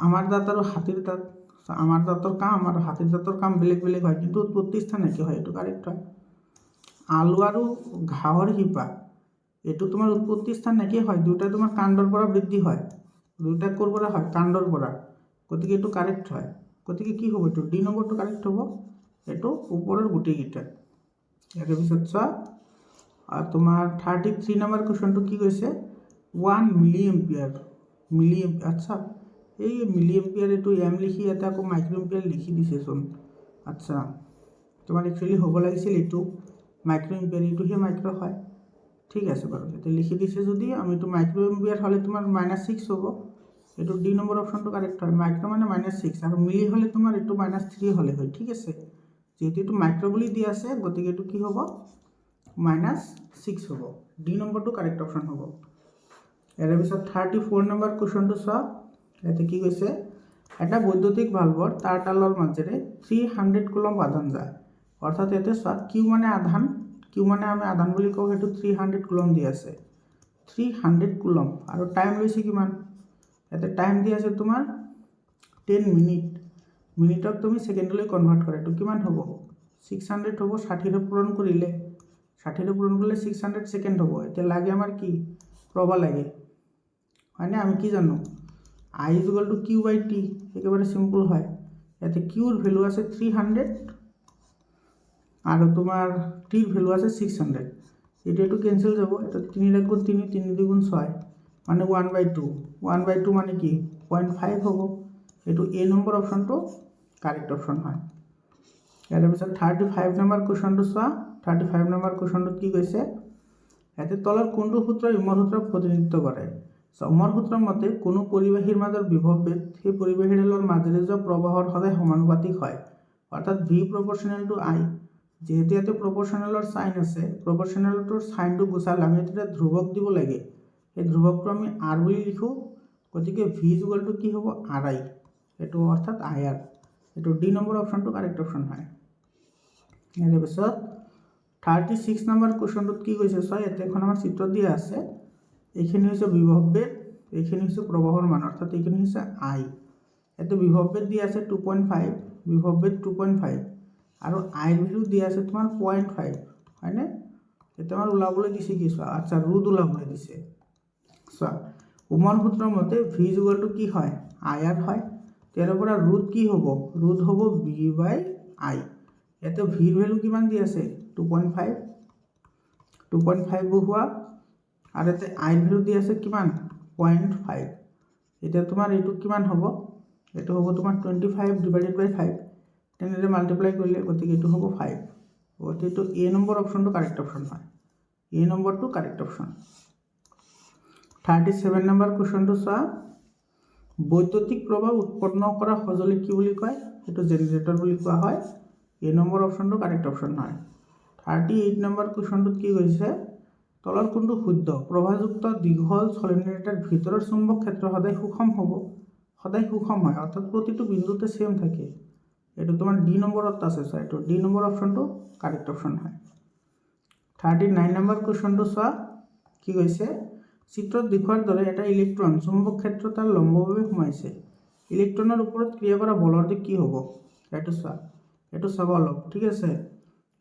আমাৰ দাঁত আৰু হাতীৰ দাঁত। আমাৰ দাঁতৰ কাম আৰু হাতীৰ দাঁতৰ কাম বেলেগ বেলেগ হয়, কিন্তু উৎপত্তি স্থান একে হয়, এইটো কাৰেক্ট হয়। আলু আৰু ঘাঁহৰ শিপা, এইটো তোমাৰ উৎপত্তি স্থান একে হয়, দুটা তোমাৰ কাণ্ডৰ পৰা বৃদ্ধি হয়, দুটা ক'ৰ পৰা হয়? কাণ্ডৰ পৰা, গতিকে এইটো কাৰেক্ট হয়। গতিকে কি হ'ব? এইটো ডি নম্বৰটো কাৰেক্ট হ'ব, এইটো ওপৰৰ গোটেইকেইটা। ইয়াৰ পিছত চোৱা, তোমাৰ 33 নম্বৰ কুৱেশ্যনটো কি কৈছে, 1 মিলি এম্পিয়াৰ, আচ্ছা, এই মিলি এম্পিয়াৰ এইটো এম লিখি ইয়াতে আকৌ মাইক্ৰ' এম্পিয়াৰ লিখি দিছেচোন। আচ্ছা, তোমাৰ একচুৱেলি হ'ব লাগিছিল এইটো মাইক্ৰ' এম্পিয়াৰ, এইটোহে মাইক্ৰ' হয়, ঠিক আছে বাৰু, ইয়াতে লিখি দিছে যদি আমি এইটো মাইক্ৰ' এম্পিয়াৰ হ'লে তোমাৰ -6 হ'ব, এইটো ডি নম্বৰ অপশ্যনটো কাৰেক্ট হয়। মাইক্ৰ' মানে -6 আৰু মিলি হ'লে তোমাৰ এইটো -3 হ'লে হয়, ঠিক আছে। যেহেতু এইটো মাইক্ৰ' বুলি দিয়া আছে, গতিকে এইটো কি হ'ব? -6 হ'ব, ডি নম্বৰটো কাৰেক্ট অপশ্যন হ'ব। ইয়াৰ পিছত 34 নম্বৰ কুৱেশ্যনটো চোৱা, ইয়াতে কি কৈছে, এটা বৈদ্যুতিক ভাল্বৰ তাঁৰডালৰ মাজেৰে 300 কুলম্ব আধান যায়, অৰ্থাৎ ইয়াতে চোৱা, কিউ মানে আধান, কিউ মানে আমি আধান বুলি কওঁ, সেইটো 300 কুলম্ব দি আছে, 300 কুলম্ব, আৰু টাইম লৈছে কিমান? ইয়াতে টাইম দি আছে তোমাৰ 10 মিনিট, মিনিটক তুমি ছেকেণ্ডলৈ কনভাৰ্ট কৰা, এইটো কিমান হ'ব? 600 হ'ব, 60ৰে পূৰণ কৰিলে 600 ছেকেণ্ড হ'ব। এতিয়া লাগে আমাৰ কি? প্ৰবাহ লাগে, হয়নে? আমি কি জানো? I = Q/T, একেবাৰে চিম্পল হয়। ইয়াতে কিউৰ ভেলু আছে 300 আৰু তোমাৰ টিৰ ভেলু আছে 600, এইটো কেঞ্চেল যাব, এটা 3 × 3 3 × 6 মানে 1/2, 1/2 মানে কি? 0.5 হ'ব, এইটো এ নম্বৰ অপশ্যনটো কাৰেক্ট অপশ্যন হয়। ইয়াৰ পিছত 35 নম্বৰ কুৱেশ্যনটো চোৱা, 35 নম্বৰ কুৱেশ্যনটোত কি কৈছে, ইয়াতে তলৰ কোনটো সূত্ৰই উমৰ সূত্ৰক প্ৰতিনিধিত্ব কৰে? উমৰ সূত্ৰৰ মতে কোনো পৰিবাহীৰ মাজৰ বিভৱভেদ সেই পৰিবাহীডালৰ মাজেৰে যোৱা প্ৰবাহৰ সদায় সমানুপাতিক হয়, অৰ্থাৎ V proportional to I। যেহেতু ইয়াতে প্ৰপৰ্চনেলৰ চাইন আছে, প্ৰপৰ্চনেলটোৰ চাইনটো গুচালে আমি এতিয়া ধ্ৰুৱক দিব লাগে, সেই ধ্ৰুৱকটো আমি R বুলি লিখোঁ, গতিকে V = কি হ'ব? RI, এইটো অৰ্থাৎ IR, এইটো ডি নম্বৰ অপশ্যনটো কাৰেক্ট অপশ্যন হয়। ইয়াৰ পিছত 36 নম্বৰ কুৱেশ্যনটোত কি কৈছে চোৱা, ইয়াতে এখন আমাৰ চিত্ৰ দিয়া আছে, এইখিনি হৈছে বিভৱভেদ, এইখিনি হৈছে প্ৰবাহৰ মান, অৰ্থাৎ এইখিনি হৈছে I। ইয়াতে বিভৱভেদ দিয়া আছে 2.5, বিভৱভেদ 2.5 আৰু আইৰ ভেলু দিয়া আছে তোমাৰ 0.5, হয়নে? এতিয়া আমাৰ ওলাবলৈ দিছে কি চোৱা, আচ্ছা, ৰোধ ওলাবলৈ দিছে। চোৱা, উমৰ সূত্ৰৰ মতে V = কি হয়? IR হয়, ইয়াৰ পৰা ৰোধ কি হ'ব? ৰোধ হ'ব V/I। ইয়াতে ভিৰ ভেলু কিমান দি আছে? 2.5, 2.5 বহুৱা, আৰু ইয়াতে আইৰ ভেলু দি আছে কিমান? 0.5। এতিয়া তোমাৰ এইটো কিমান হ'ব? এইটো হ'ব তোমাৰ 25/5, তেনেদৰে মাল্টিপ্লাই কৰিলে, গতিকে এইটো হ'ব 5, গতিকে এইটো এ নম্বৰ অপশ্যনটো কাৰেক্ট অপশ্যন হয়, এ নম্বৰটো কাৰেক্ট অপশ্যন। 37 নম্বৰ কুৱেশ্যনটো চোৱা, বৈদ্যুতিক প্ৰবাহ উৎপন্ন কৰা সঁজুলি কি বুলি কয়? সেইটো জেনেৰেটৰ বুলি কোৱা হয়, এ নম্বৰ অপশ্যনটো কাৰেক্ট অপশ্যন হয়। 38 নম্বৰ কুৱেশ্যনটোত কি কৈছে, তলৰ কোনটো শুদ্ধ? প্ৰবাহযুক্ত দীঘল চলেনয়েড এটাৰ ভিতৰৰ চুম্বক ক্ষেত্ৰ সদায় সুষম হ'ব, সদায় সুষম হয়, অৰ্থাৎ প্ৰতিটো বিন্দুতে সেম থাকে, এইটো তোমাৰ ডি নম্বৰত আছে, চোৱা, এইটো ডি নম্বৰ অপশ্যনটো কাৰেক্ট অপশ্যন হয়। 39 নম্বৰ কুৱেশ্যনটো চোৱা, কি কৈছে, চিত্ৰত দেখুওৱাৰ দৰে এটা ইলেক্ট্ৰন চুম্বক ক্ষেত্ৰ তাৰ লম্বভাৱে সোমাইছে, ইলেক্ট্ৰনৰ ওপৰত ক্ৰিয়া কৰা বলৰ দিশ কি হ'ব? এইটো চোৱা, এইটো চাব অলপ, ঠিক আছে।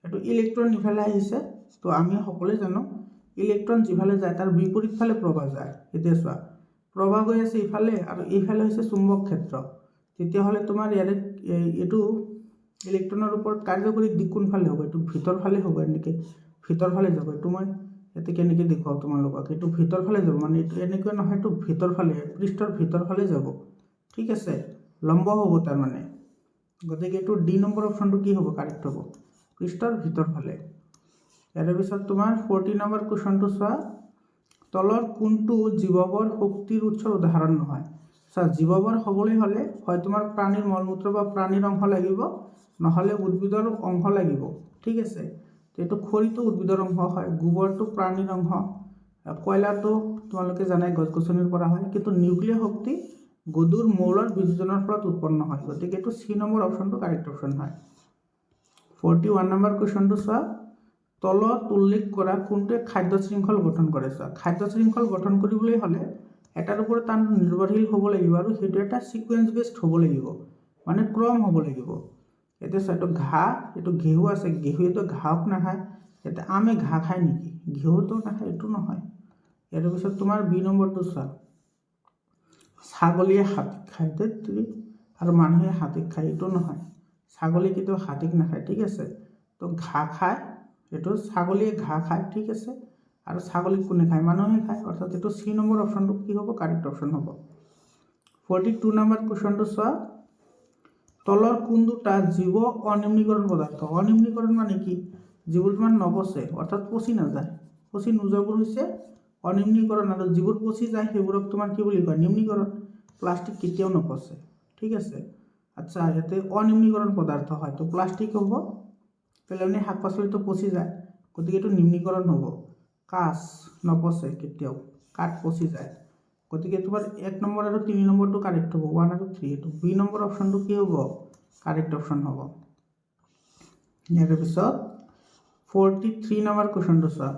এইটো ইলেক্ট্ৰন ইফালে আহিছে, তো আমি সকলোৱে জানো ইলেক্ট্ৰন যিফালে যায় তাৰ বিপৰীত ফালে প্ৰবাহ যায়। এতিয়া চোৱা, প্ৰবাহ গৈ আছে ইফালে আৰু এইফালে হৈছে চুম্বক ক্ষেত্ৰ, তেতিয়াহ'লে তোমাৰ ইয়াৰে এইটো ইলেক্ট্ৰনৰ ওপৰত কাৰ্যকৰী দিক কোনফালে হ'ব এইটো ভিতৰ ফালে হ'ব এনেকৈ ভিতৰ ফালে যাব এইটো মই ইয়াতে কেনেকৈ দেখুৱাওঁ তোমালোকক এইটো ভিতৰ ফালে যাব মানে এইটো এনেকৈ নহয় এইটো ভিতৰ ফালে পৃষ্ঠৰ ভিতৰ ফালে যাব ঠিক আছে লম্ব হ'ব তাৰমানে গতিকে এইটো ডি নম্বৰ অপশ্যনটো কি হ'ব কাৰেক্ট হ'ব পৃষ্ঠৰ ভিতৰ ফালে ইয়াৰ পিছত তোমাৰ 14 নম্বৰ কুৱেশ্যনটো চোৱা তলৰ কোনটো জীৱৰ শক্তিৰ উৎসৰ উদাহৰণ নহয় চোৱা জীৱৰ হ'বলৈ হ'লে হয় তোমাৰ প্ৰাণীৰ মলমূত্ৰ বা প্ৰাণীৰ অংশ লাগিব নহ'লে উদ্ভিদৰ অংশ লাগিব ঠিক আছে এইটো খৰিটো উদ্ভিদৰ অংশ হয় গোবৰটো প্ৰাণীৰ অংশ কয়লাটো তোমালোকে জানাই গছ গছনিৰ পৰা হয় কিন্তু নিউক্লিয়াৰ শক্তি গধুৰ মৌলৰ বিযোজনৰ ফলত উৎপন্ন হয় গতিকে এইটো চি নম্বৰ অপশ্যনটো কাৰেক্ট অপশ্যন হয় 41 নম্বৰ কুৱেশ্যনটো চোৱা তলত উল্লেখ কৰা কোনটোৱে খাদ্য শৃংখল গঠন কৰে চোৱা খাদ্য শৃংখল গঠন কৰিবলৈ হ'লে এটাৰ ওপৰত তাৰ নিৰ্ভৰশীল হ'ব লাগিব আৰু সেইটো এটা সিকুৱেন্স বেছড হ'ব লাগিব মানে ক্ৰম হ'ব লাগিব এতিয়া চোৱা এইটো ঘাঁহ এইটো ঘেঁহু আছে ঘেঁহুৱেতো ঘাঁহক নাখায় এতিয়া আমে ঘাঁহ খায় নেকি ঘেঁহুটো নাখায় এইটো নহয় ইয়াৰ পিছত তোমাৰ বি নম্বৰটো চোৱা ছাগলীয়ে হাতীক খায় আৰু মানুহে হাতীক খায় এইটো নহয় ছাগলী কেতিয়াও হাতীক নাখায় ঠিক আছে তো ঘাঁহ খায় এইটো ছাগলীয়ে ঘাঁহ খায় ঠিক আছে আৰু ছাগলীক কোনে খায় মানুহে খায় অৰ্থাৎ এইটো চি নম্বৰ অপশ্যনটো কি হ'ব কাৰেক্ট অপশ্যন হ'ব 42 নম্বৰ কুৱেশ্যনটো চোৱা তলৰ কোন দুটা জীৱ অনিম্নীকৰণ পদাৰ্থ অনিম্নীকৰণ মানে কি যিবোৰ তোমাৰ নপচে অৰ্থাৎ পচি নাযায় পচি নোযোৱাবোৰ হৈছে অনিম্নীকৰণ আৰু যিবোৰ পচি যায় সেইবোৰক তোমাৰ কি বুলি কয় নিম্নীকৰণ প্লাষ্টিক কেতিয়াও নপচে ঠিক আছে আচ্ছা ইয়াতে অনিম্নীকৰণ পদাৰ্থ হয় তো প্লাষ্টিক হ'ব পেলনীয়া শাক পাচলিটো পচি যায় গতিকে এইটো নিম্নীকৰণ হ'ব কাঁচ নপচে কেতিয়াও কাঠ পচি যায় গতিকে তোমাৰ 1 নম্বৰ আৰু 3 নম্বৰটো কাৰেক্ট হ'ব 1 আৰু 3 এইটো বি নম্বৰ অপশ্যনটো কি হ'ব কাৰেক্ট অপশ্যন হ'ব ইয়াৰ পিছত 43 নম্বৰ কুৱেশ্যনটো চোৱা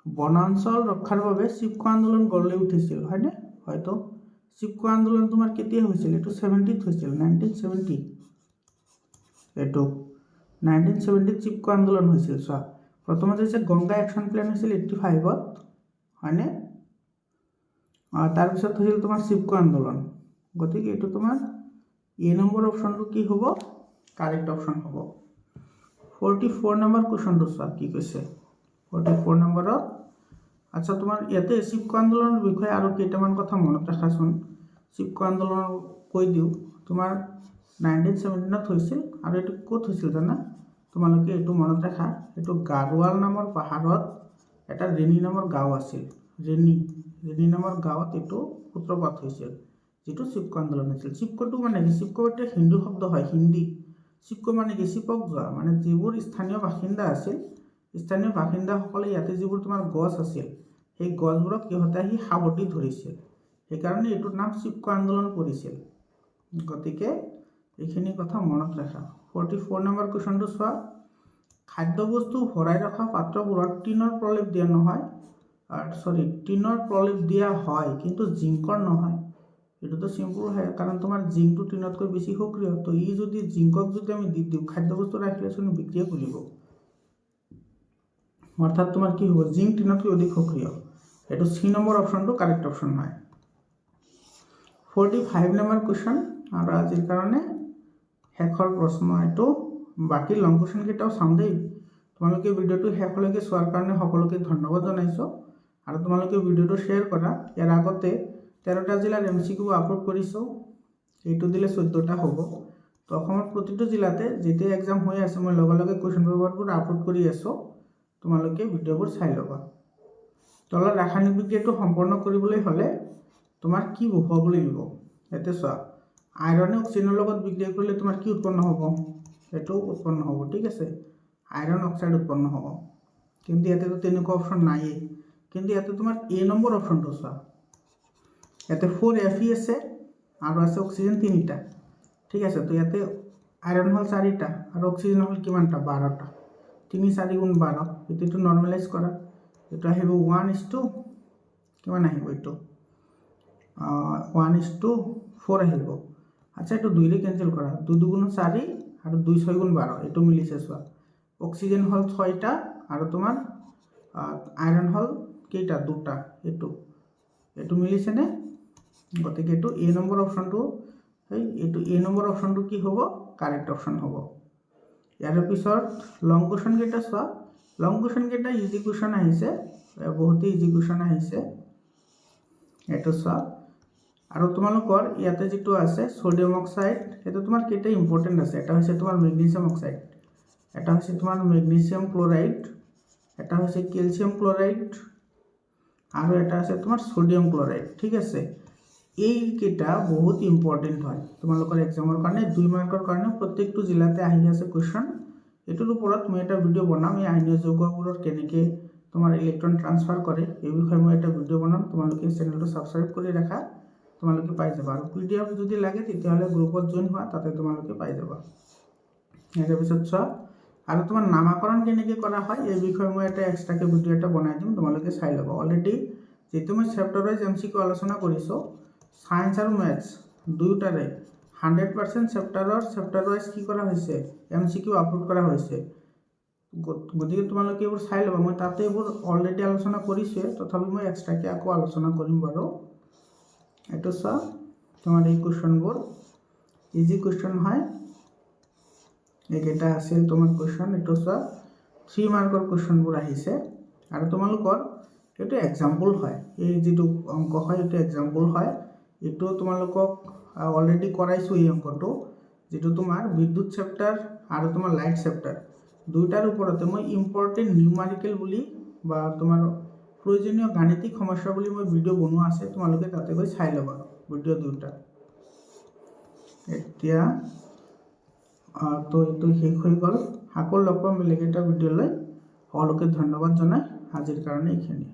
বনাঞ্চল ৰক্ষাৰ বাবে চিপকো আন্দোলন গঢ় লৈ উঠিছিল হয়নে হয়তো চিপকো আন্দোলন তোমাৰ কেতিয়া হৈছিল এইটো 70ত হৈছিল 1970 এইটো 1970 চিপকো আন্দোলন হৈছিল চোৱা প্ৰথমতে হৈছে গংগা একশ্যন প্লেন হৈছিল 85ত হয়নে তাৰপিছত হৈছিল তোমাৰ চিপকো আন্দোলন গতিকে এইটো তোমাৰ এ নম্বৰ অপশ্যনটো কি হ'ব কাৰেক্ট অপশ্যন হ'ব 44 নম্বৰ কুৱেশ্যনটো চোৱা কি কৈছে 44 নম্বৰত আচ্ছা তোমাৰ ইয়াতে চিপকো আন্দোলনৰ বিষয়ে আৰু কেইটামান কথা মনত ৰাখাচোন চিপকো আন্দোলন কৈ দিওঁ তোমাৰ 1917ত হৈছিল আৰু এইটো ক'ত হৈছিল জানা তোমালোকে এইটো মনত ৰাখা এইটো গাৰৱাল নামৰ পাহাৰত এটা ৰেণী নামৰ গাঁও আছিল ৰেণী নামৰ গাঁৱত এইটো সূত্ৰপাত হৈছিল যিটো চিপকো আন্দোলন হৈছিল চিপকোটো মানে কি চিপকো এটা হিন্দী শব্দ হয় হিন্দী চিপকো মানে কি চিপক যোৱা মানে যিবোৰ স্থানীয় বাসিন্দা আছিল স্থানীয় বাসিন্দাসকলে ইয়াতে যিবোৰ তোমাৰ গছ আছিল সেই গছবোৰক ইহঁতে আহি সাৱটি ধৰিছিল সেইকাৰণে এইটোৰ নাম চিপকো আন্দোলন পৰিছিল গতিকে এইখিনি কথা মনত ৰাখা 44 নম্বৰ কুৱেশ্যনটো চোৱা খাদ্যবস্তু ভৰাই ৰখা পাত্ৰবোৰত টিনৰ প্ৰলেপ দিয়া নহয় টিনৰ প্ৰলেপ দিয়া হয় কিন্তু জিংকৰ নহয় এইটোতো চিম্পল হয় কাৰণ তোমাৰ জিংকটো টিনতকৈ বেছি সক্ৰিয় তো ই যদি জিংকক যদি আমি দি দিওঁ খাদ্যবস্তু ৰাখিলে চোন বিক্ৰিয়া কৰিব অৰ্থাৎ তোমাৰ কি হ'ব জিংক টিনতকৈ অধিক সক্ৰিয় এইটো চি নম্বৰ অপশ্যনটো কাৰেক্ট অপশ্যন হয় 45 নম্বৰ কুৱেশ্যন আৰু আজিৰ কাৰণে শেষৰ প্ৰশ্ন এইটো বাকী লং কুৱেশ্যন কেইটাও চাম দেই তোমালোকে ভিডিঅ'টো শেষলৈকে চোৱাৰ কাৰণে সকলোকে ধন্যবাদ জনাইছোঁ আৰু তোমালোকে ভিডিঅ'টো শ্বেয়াৰ কৰা ইয়াৰ আগতে 13টা জিলাৰ MCQ আপলোড কৰিছোঁ এইটো দিলে 14টা হ'ব তো অসমৰ প্ৰতিটো জিলাতে যেতিয়া এক্সাম হৈ আছে মই লগে লগে কুৱেশ্যন পেপাৰবোৰ আপলোড কৰি আছোঁ তোমালোকে ভিডিঅ'বোৰ চাই ল'বা তলৰ ৰাসায়নিক বিক্ৰিয়াটো সম্পন্ন কৰিবলৈ হ'লে তোমাৰ কি হ'ব লাগিব ইয়াতে চোৱা আইৰণে অক্সিজেনৰ লগত বিক্ৰিয়া কৰিলে তোমাৰ কি উৎপন্ন হ'ব এইটো উৎপন্ন হ'ব ঠিক আছে আইৰণ অক্সাইড উৎপন্ন হ'ব কিন্তু ইয়াতেতো তেনেকুৱা অপশ্যন নাইয়ে কিন্তু ইয়াতে তোমাৰ এ নম্বৰ অপশ্যনটো চোৱা ইয়াতে 4Fe আছে আৰু আছে অক্সিজেন 3টা ঠিক আছে তো ইয়াতে আইৰণ হ'ল 4টা আৰু অক্সিজেন হ'ল কিমানটা 12টা 3 4 গুণ 12 এইটো নৰ্মেলাইজ কৰা এইটো আহিব 1:2 কিমান আহিব এইটো 1:4 আহিব আচ্ছা এইটো 2ৰে কেঞ্চেল কৰা 2 2 গুণ 4 আৰু 2 6 গুণ 12 এইটো মিলিছে চোৱা অক্সিজেন হ'ল 6টা আৰু তোমাৰ আইৰণ হ'ল কেইটা 2টা এইটো মিলিছেনে গতিকে এইটো এ নম্বৰ অপশ্যনটো এইটো এ নম্বৰ অপশ্যনটো কি হ'ব কাৰেক্ট অপশ্যন হ'ব ইয়াৰ পিছত লং কুৱেশ্যন কেইটা চোৱা লং কুৱেশ্যন কেইটা ইজি কুৱেশ্যন আহিছে বহুতেই ইজি কুৱেশ্যন আহিছে এইটো চোৱা আৰু তোমালোকৰ ইয়াতে যেটো আছে সোডিয়াম অক্সাইড এটা তোমাৰ কেইটা ইম্পৰ্টেন্ট আছে এটা হৈছে তোমাৰ মেগনেছিয়াম অক্সাইড এটা হৈছে তোমাৰ মেগনেছিয়াম ক্লোৰাইড এটা হৈছে ক্যালসিয়াম ক্লোৰাইড আৰু এটা আছে তোমাৰ সোডিয়াম ক্লোৰাইড ঠিক আছে এই কেইটা বহুত ইম্পৰ্টেন্ট হয় তোমালোকৰ এক্সামৰ কাৰণে 2 মাৰ্কৰ কাৰণে প্ৰত্যেকটো জিলাতে আহি আছে কোৱেশ্চন এটোৰ ওপৰত মই এটা ভিডিও বনাম এই আইনীয় যৌগবোৰৰ কেনেকৈ তোমাৰ ইলেক্ট্ৰন ট্ৰান্সফাৰ কৰে এই বিষয়ে মই এটা ভিডিও বনাম তোমালোকে চেনেলটো সাবস্ক্ৰাইব কৰি ৰাখা তোমালোকে পাই যাবা আৰু পিডিএফ যদি লাগে তেতিয়াহলে গ্ৰুপত জয়েন হোৱা তাতে তোমালোকে পাই যাবা ইয়াৰ পিছত চোৱা আৰু তোমাৰ নামাকৰণ কেনেকৈ কৰা হয় এই বিষয়ে মই এটা এক্সট্ৰাকে ভিডিও এটা বনাই দিম তোমালোকে চাই ল'বা অলৰেডি যেটো মই চেপ্টাৰ ওয়াইজ এমসিকিউ আলোচনা কৰিছো সায়েন্স আৰু ম্যাথছ দুটাৰে 100% চেপ্টাৰ ওয়াইজ কি কৰা হৈছে এমসিকিউ আপলোড কৰা হৈছে গতিকে তোমালোকে এইবোৰ চাই ল'বা মই তাতে এইবোৰ অলৰেডি আলোচনা কৰিছো তথাপি মই এক্সট্ৰাকে আকৌ আলোচনা কৰিম বাৰু এটো চোৱা তোমাৰ এই কোৱেশ্চনবোৰ ইজি কোৱেশ্চন হয় এইকেইটা আছিল তোমাৰ কোৱেশ্চন এটো চোৱা 3 মাৰ্কৰ কোৱেশ্চনবোৰ আহিছে আৰু তোমালোকৰ এটো এক্সাম্পল হয় এই যেটো অংক হয় এটো এক্সাম্পল হয় এটো তোমালোকক অলৰেডি কৰাইছো এই অংকটো যেটো তোমাৰ বিদ্যুৎ চেপ্টাৰ আৰু তোমাৰ লাইট চেপ্টাৰ দুটাৰ ওপৰতে মই ইম্পৰ্টেন্ট নিউমাৰিকেল বুলি বা তোমাৰ প্ৰয়োজনীয় গাণিতিক সমস্যা বুলি মই ভিডিও বনোৱা আছে তোমালোকে তাতে গৈ চাই ল'বা ভিডিও দুটা এতিয়া তো এইটো শেষ হৈ গ'ল আকৌ লগ পাম বেলেগ এটা ভিডিঅ'লৈ সকলোকে ধন্যবাদ জনাই আজিৰ কাৰণে এইখিনি